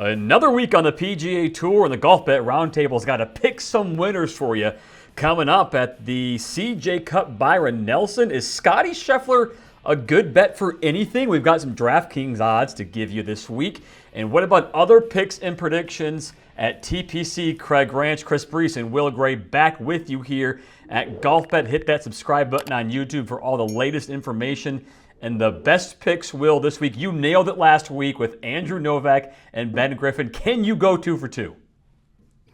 Another week on the PGA Tour, and the Golfbet Roundtable's got to pick some winners for you. Coming up at the CJ Cup Byron Nelson, is Scotty Scheffler a good bet for anything? We've got some DraftKings odds to give you this week. And what about other picks and predictions at TPC Craig Ranch? Chris Brees and Will Gray back with you here at Golfbet. Hit that subscribe button on YouTube for all the latest information. And the best picks, Will, this week. You nailed it last week with Andrew Novak and Ben Griffin. Can you go 2 for 2?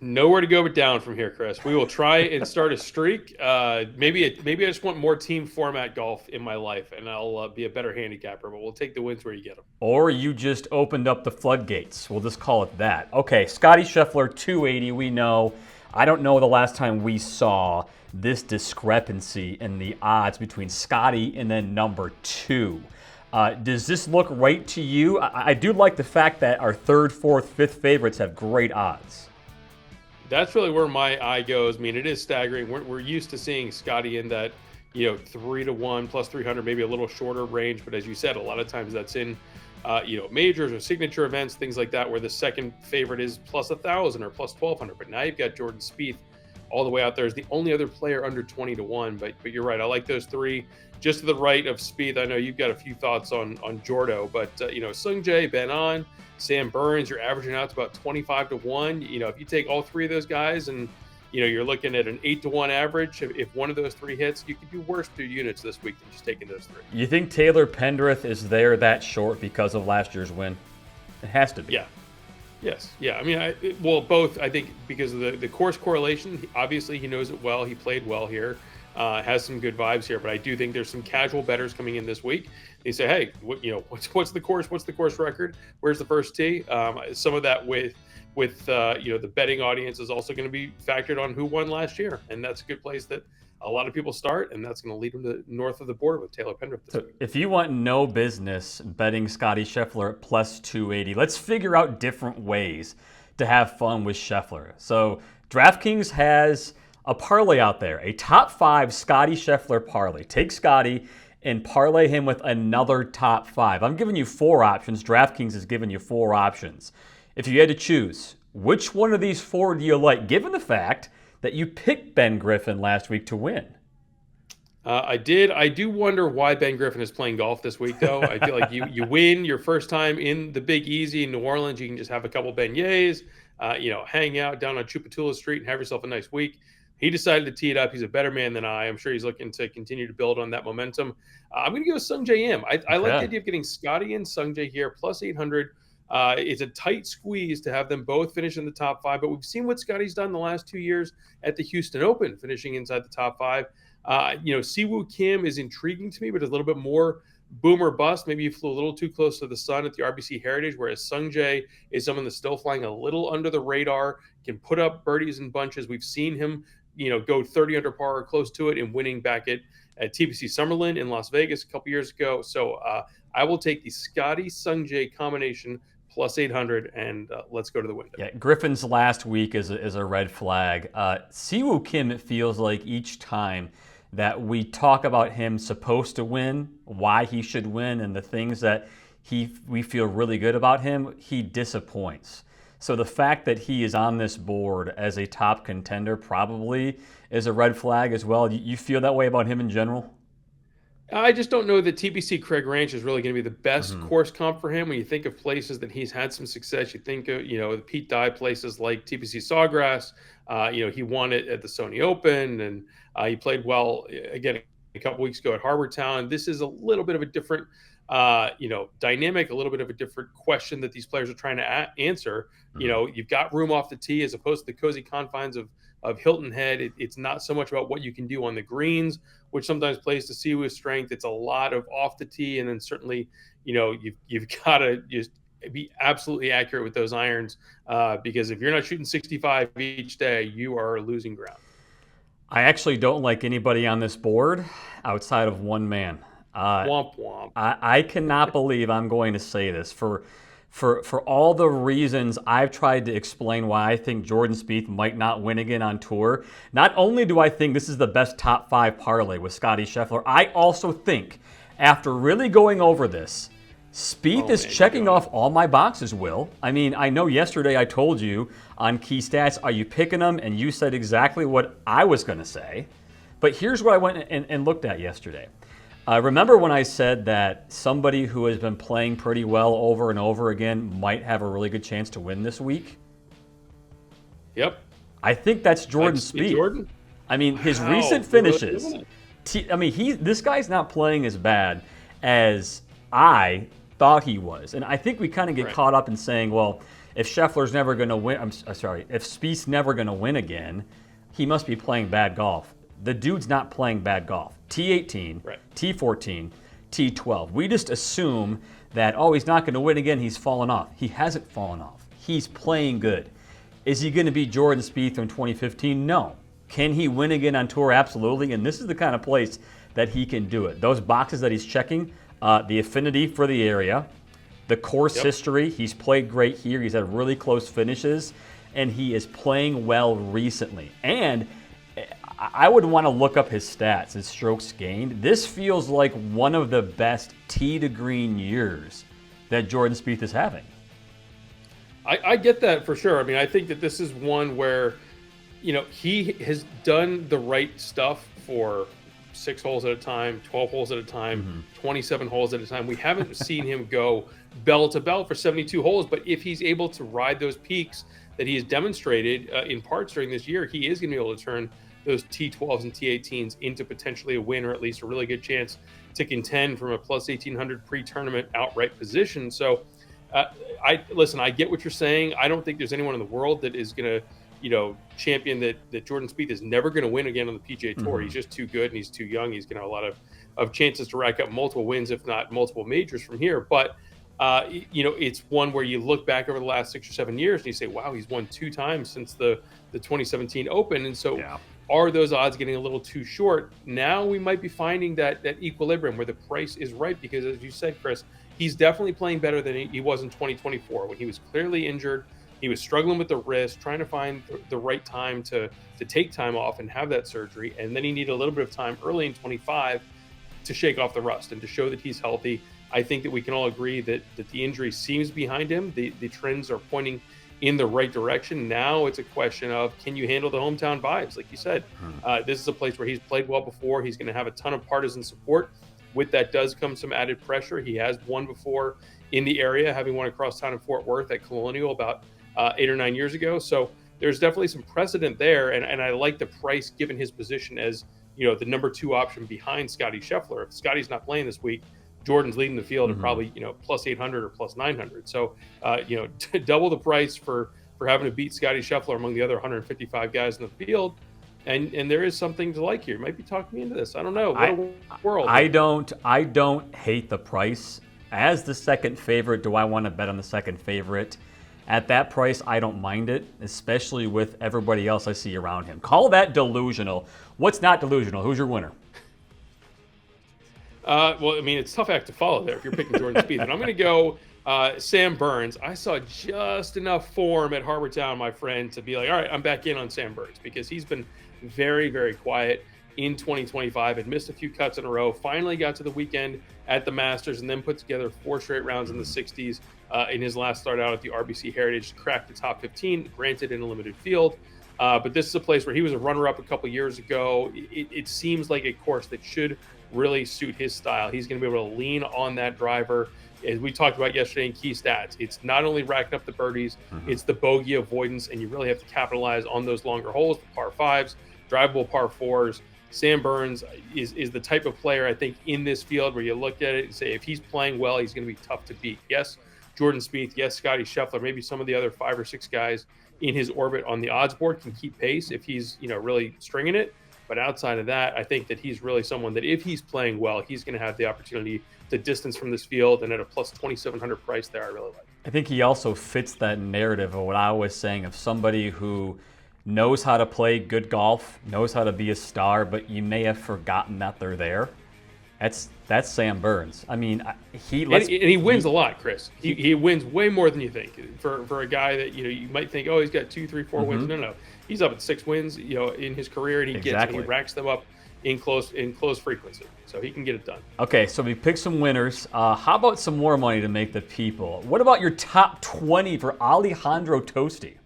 Nowhere to go but down from here, Chris. We will try and start a streak. Maybe I just want more team format golf in my life, and I'll be a better handicapper. But we'll take the wins where you get them. Or you just opened up the floodgates. We'll just call it that. Okay, Scotty Scheffler, 280. We know. I don't know the last time we saw this discrepancy in the odds between Scotty and then number 2. Does this look right to you? I do like the fact that our 3rd, 4th, 5th favorites have great odds. That's really where my eye goes. I mean, it is staggering. We're used to seeing Scotty in that, 3-1 plus 300, maybe a little shorter range. But as you said, a lot of times that's in, majors or signature events, things like that, where the second favorite is plus 1,000 or plus 1,200. But now you've got Jordan Spieth all the way out there as the only other player under 20-1. But you're right. I like those 3 just to the right of Spieth. I know you've got a few thoughts on Jordo, but Sungjae, Ben An, Sam Burns, you're averaging out to about 25-1. If you take all 3 of those guys and you're looking at an 8-1 average, if one of those 3 hits, you could do worse 2 units this week than just taking those 3. You think Taylor Pendrith is there that short because of last year's win? It has to be. Yeah. Yes. Yeah. I mean, both. I think because of the course correlation. Obviously, he knows it well. He played well here. Has some good vibes here. But I do think there's some casual bettors coming in this week. They say, hey, what's the course? What's the course record? Where's the first tee? Some of that with the betting audience is also going to be factored on who won last year, and that's a good place that a lot of people start, and that's going to lead them to north of the border with Taylor Pendrith this week. If you want no business betting Scotty Scheffler at plus 280, let's figure out different ways to have fun with Scheffler. So DraftKings has a parlay out there, a top 5 Scotty Scheffler parlay. Take Scotty and parlay him with another top 5. I'm giving you 4 options. DraftKings is giving you 4 options. If you had to choose, which one of these 4 do you like, given the fact that you picked Ben Griffin last week to win? I did. I do wonder why Ben Griffin is playing golf this week, though. I feel like you win your first time in the Big Easy in New Orleans. You can just have a couple beignets, hang out down on Chupatula Street and have yourself a nice week. He decided to tee it up. He's a better man than I. I'm sure he's looking to continue to build on that momentum. I'm going to go with Sungjae Im. I like the idea of getting Scotty and Sungjae here, plus 800. It's a tight squeeze to have them both finish in the top 5, but we've seen what Scotty's done the last 2 years at the Houston Open, finishing inside the top 5. Siwoo Kim is intriguing to me, but a little bit more boom or bust. Maybe he flew a little too close to the sun at the RBC Heritage, whereas Sungjae is someone that's still flying a little under the radar, can put up birdies in bunches. We've seen him, go 30 under par or close to it and winning back at TPC Summerlin in Las Vegas a couple years ago. So I will take the Scotty Sungjae combination plus 800, and let's go to the window. Yeah, Griffin's last week is a red flag. Siwoo Kim, it feels like each time that we talk about him supposed to win, why he should win, and the things that we feel really good about him, he disappoints. So the fact that he is on this board as a top contender probably is a red flag as well. You feel that way about him in general? I just don't know that TPC Craig Ranch is really going to be the best course comp for him. When you think of places that he's had some success, you think of, the Pete Dye places like TPC Sawgrass. He won it at the Sony Open, and he played well, again, a couple weeks ago at Harbour Town. This is a little bit of a different, dynamic, a little bit of a different question that these players are trying to answer. You've got room off the tee as opposed to the cozy confines of Hilton Head. It's not so much about what you can do on the greens, which sometimes plays to Siwoo's strength. It's a lot of off the tee, and then certainly, you've got to just be absolutely accurate with those irons, because if you're not shooting 65 each day, you are losing ground. I actually don't like anybody on this board outside of one man. Womp womp. I cannot believe I'm going to say this. For all the reasons I've tried to explain why I think Jordan Spieth might not win again on tour, not only do I think this is the best top 5 parlay with Scotty Scheffler, I also think, after really going over this, Spieth is checking off all my boxes, Will. I mean, I know yesterday I told you on Key Stats, are you picking them? And you said exactly what I was going to say. But here's what I went and looked at yesterday. Remember when I said that somebody who has been playing pretty well over and over again might have a really good chance to win this week? Yep. I think that's Jordan Spieth. Jordan? I mean, his recent finishes. This guy's not playing as bad as I thought he was. And I think we kind of get caught up in saying, well, if Scheffler's never going to win, if Spieth's never going to win again, he must be playing bad golf. The dude's not playing bad golf. T18, T14, T12. We just assume that, he's not going to win again, he's fallen off. He hasn't fallen off. He's playing good. Is he going to be Jordan Spieth from 2015? No. Can he win again on tour? Absolutely. And this is the kind of place that he can do it. Those boxes that he's checking, the affinity for the area, the course history, he's played great here. He's had really close finishes, and he is playing well recently. And I would want to look up his stats, his strokes gained. This feels like one of the best tee to green years that Jordan Spieth is having. I get that for sure. I mean, I think that this is one where, he has done the right stuff for 6 holes at a time, 12 holes at a time, 27 holes at a time. We haven't seen him go bell to bell for 72 holes, but if he's able to ride those peaks that he has demonstrated in parts during this year, he is going to be able to turn those T12s and T18s into potentially a win, or at least a really good chance to contend from a plus 1800 pre-tournament outright position. So I get what you're saying. I don't think there's anyone in the world that is going to, champion that Jordan Spieth is never going to win again on the PGA Tour. He's just too good and he's too young. He's going to have a lot of chances to rack up multiple wins, if not multiple majors from here. But, it's one where you look back over the last 6 or 7 years and you say, wow, he's won 2 times since the 2017 Open. And so are those odds getting a little too short? Now we might be finding that equilibrium where the price is right, because as you said, Chris, he's definitely playing better than he was in 2024 when he was clearly injured. He was struggling with the wrist, trying to find the right time to take time off and have that surgery. And then he needed a little bit of time early in 25 to shake off the rust and to show that he's healthy. I think that we can all agree that the injury seems behind him. The trends are pointing in the right direction. Now it's a question of, can you handle the hometown vibes? Like you said, this is a place where he's played well before. He's going to have a ton of partisan support. With that does come some added pressure. He has won before in the area, having won across town in Fort Worth at Colonial about 8 or 9 years ago. So there's definitely some precedent there. And I like the price given his position as, the number 2 option behind Scottie Scheffler. If Scotty's not playing this week, Jordan's leading the field at probably, plus 800 or plus 900. So, double the price for having to beat Scottie Scheffler among the other 155 guys in the field. And there is something to like here. You might be talking me into this. I don't know. What a world. I don't hate the price. As the second favorite, do I want to bet on the second favorite? At that price, I don't mind it, especially with everybody else I see around him. Call that delusional. What's not delusional? Who's your winner? It's a tough act to follow there if you're picking Jordan Spieth. And I'm going to go Sam Burns. I saw just enough form at Harbor Town, my friend, to be like, all right, I'm back in on Sam Burns, because he's been very, very quiet in 2025 and missed a few cuts in a row. Finally got to the weekend at the Masters and then put together 4 straight rounds in the 60s in his last start out at the RBC Heritage, cracked the top 15, granted in a limited field. But this is a place where he was a runner-up a couple years ago. It seems like a course that should really suit his style. He's going to be able to lean on that driver. As we talked about yesterday in Key Stats, it's not only racking up the birdies, it's the bogey avoidance, and you really have to capitalize on those longer holes, the par 5s, drivable par 4s. Sam Burns is the type of player, I think, in this field where you look at it and say, if he's playing well, he's going to be tough to beat. Yes, Jordan Spieth, yes, Scottie Scheffler, maybe some of the other 5 or 6 guys in his orbit on the odds board can keep pace if he's, really stringing it. But outside of that, I think that he's really someone that if he's playing well, he's going to have the opportunity to distance from this field, and at a plus 2,700 price there, I really like. I think he also fits that narrative of what I was saying of somebody who knows how to play good golf, knows how to be a star, but you may have forgotten that they're there. That's Sam Burns. I mean, he wins a lot, Chris. He wins way more than you think. For a guy that you might think, oh, he's got 2, 3, 4 wins. No. He's up at 6 wins, in his career, and he racks them up in close frequency. So he can get it done. Okay, so we picked some winners. How about some more money to make the people? What about your top 20 for Alejandro Toasty?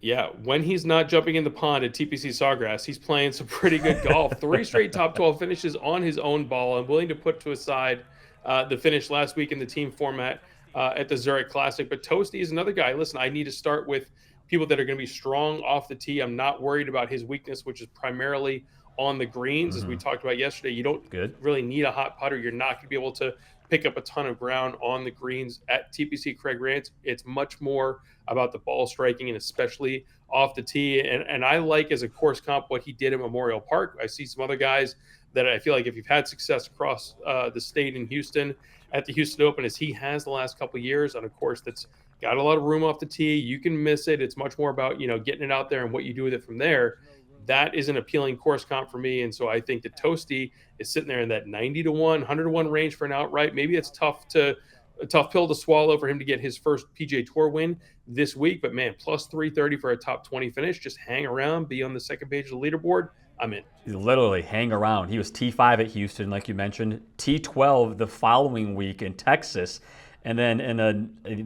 Yeah, when he's not jumping in the pond at TPC Sawgrass, he's playing some pretty good golf. 3 straight top 12 finishes on his own ball. I'm willing to put to aside the finish last week in the team format at the Zurich Classic. But Toasty is another guy. Listen, I need to start with people that are going to be strong off the tee. I'm not worried about his weakness, which is primarily on the greens. As we talked about yesterday, you don't really need a hot putter. You're not going to be able to pick up a ton of ground on the greens at TPC Craig Ranch. It's much more about the ball striking, and especially off the tee. And I like, as a course comp, what he did at Memorial Park. I see some other guys that I feel like if you've had success across the state in Houston at the Houston Open, as he has the last couple of years on a course that's got a lot of room off the tee, you can miss it. It's much more about, getting it out there and what you do with it from there. That is an appealing course comp for me. And so I think that Toasty is sitting there in that 90 to 1, 100 to 1 range for an outright. Maybe it's a tough pill to swallow for him to get his first PGA Tour win this week. But man, plus 330 for a top 20 finish. Just hang around, be on the second page of the leaderboard. I'm in. Literally hang around. He was T5 at Houston, like you mentioned, T12 the following week in Texas. And then in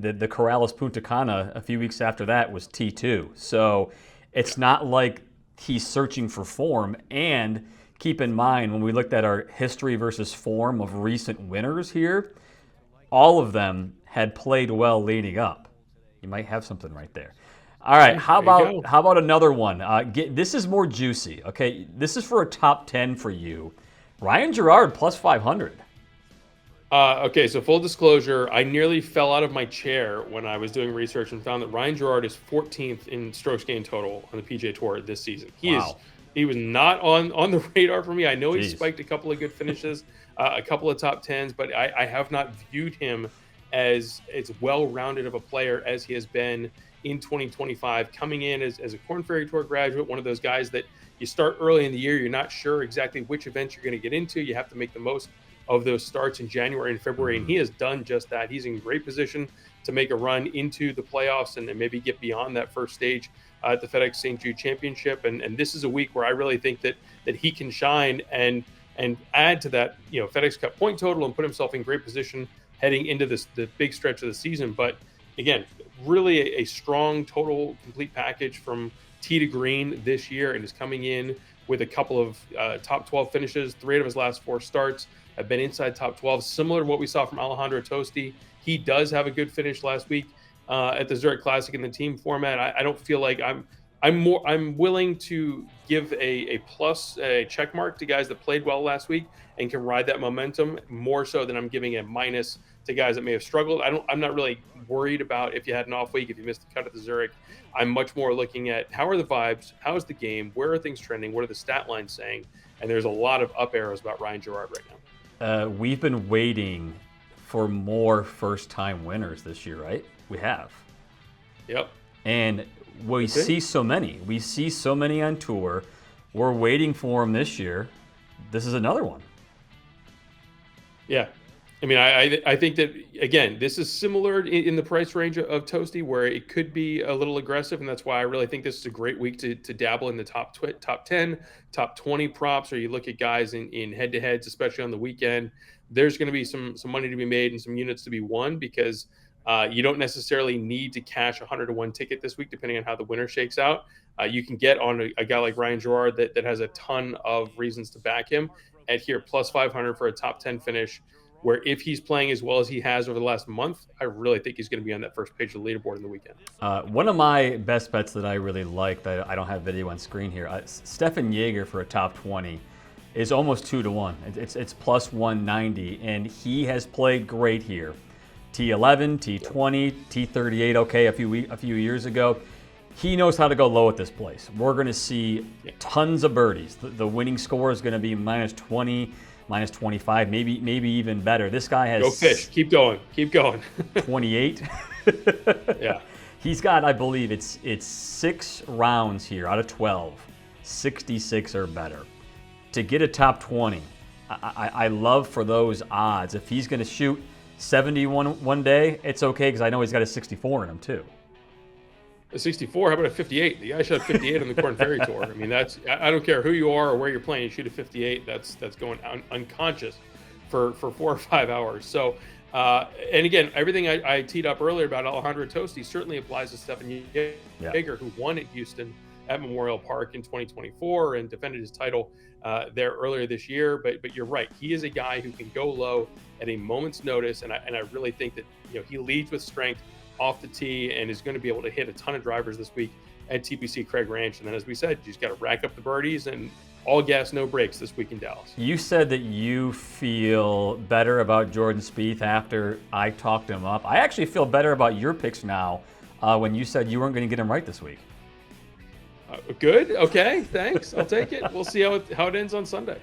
the Corrales Punta Cana a few weeks after that was T2. So it's not like he's searching for form. And keep in mind, when we looked at our history versus form of recent winners here, all of them had played well leading up. You might have something right there. All right, how about another one? This is more juicy, okay? This is for a top 10 for you. Ryan Gerard plus 500. Okay, so full disclosure, I nearly fell out of my chair when I was doing research and found that Ryan Gerard is 14th in strokes gained total on the PGA Tour this season. He was not on the radar for me. I know he spiked a couple of good finishes, a couple of top 10s, but I have not viewed him as well-rounded of a player as he has been in 2025, coming in as a Korn Ferry Tour graduate, one of those guys that you start early in the year, you're not sure exactly which events you're going to get into. You have to make the most of those starts in January and February, and he has done just that. He's in great position to make a run into the playoffs and maybe get beyond that first stage at the FedEx St. Jude Championship. And this is a week where I really think that he can shine and add to that, FedEx Cup point total and put himself in great position heading into the big stretch of the season. But again, really a strong total complete package from tee to green this year, and is coming in with a couple of top 12 finishes. 3 of his last 4 starts have been inside top 12, similar to what we saw from Alejandro Toasty. He does have a good finish last week at the Zurich Classic in the team format. I don't feel like I'm willing to give a plus, a check mark to guys that played well last week and can ride that momentum, more so than I'm giving a minus to guys that may have struggled. I'm not really worried about if you had an off week, if you missed the cut at the Zurich. I'm much more looking at how are the vibes, how is the game, where are things trending, what are the stat lines saying, and there's a lot of up arrows about Ryan Gerard right now. We've been waiting for more first-time winners this year, right? We have. Yep. And we see so many. We see so many on tour. We're waiting for them this year. This is another one. Yeah. I mean, I think that, again, this is similar in the price range of Toasty, where it could be a little aggressive, and that's why I really think this is a great week to dabble in the top 10, top 20 props, or you look at guys in head-to-heads, especially on the weekend. There's going to be some money to be made and some units to be won, because you don't necessarily need to cash a 100 to 1 ticket this week, depending on how the winner shakes out. You can get on a guy like Ryan Gerard that has a ton of reasons to back him at here, plus 500 for a top 10 finish, where if he's playing as well as he has over the last month, I really think he's going to be on that first page of the leaderboard in the weekend. One of my best bets that I really like, that I don't have video on screen here, Stefan Jaeger for a top 20 is almost 2 to 1. It's plus 190, and he has played great here. T11, T20, T38, okay, a few years ago. He knows how to go low at this place. We're going to see tons of birdies. The winning score is going to be minus 20, minus 25, maybe even better. This guy has... Go fish. Keep going. 28. Yeah. He's got, I believe, it's 6 rounds here out of 12. 66 or better. To get a top 20, I love for those odds. If he's going to shoot 71 one day, it's okay, because I know he's got a 64 in him too. A 64. How about a 58? The guy shot a 58 on the Corn Ferry Tour. I mean, I don't care who you are or where you're playing. You shoot a 58. That's going unconscious for 4 or 5 hours. So, and again, everything I teed up earlier about Alejandro Toasty certainly applies to Stefan Jaeger, who won at Houston at Memorial Park in 2024 and defended his title there earlier this year. But you're right. He is a guy who can go low at a moment's notice, and I really think that he leads with strength off the tee and is going to be able to hit a ton of drivers this week at TPC Craig Ranch. And then, as we said, you just got to rack up the birdies and all gas, no brakes this week in Dallas. You said that you feel better about Jordan Spieth after I talked him up. I actually feel better about your picks now when you said you weren't going to get him right this week. Good. Okay. Thanks. I'll take it. We'll see how it ends on Sunday.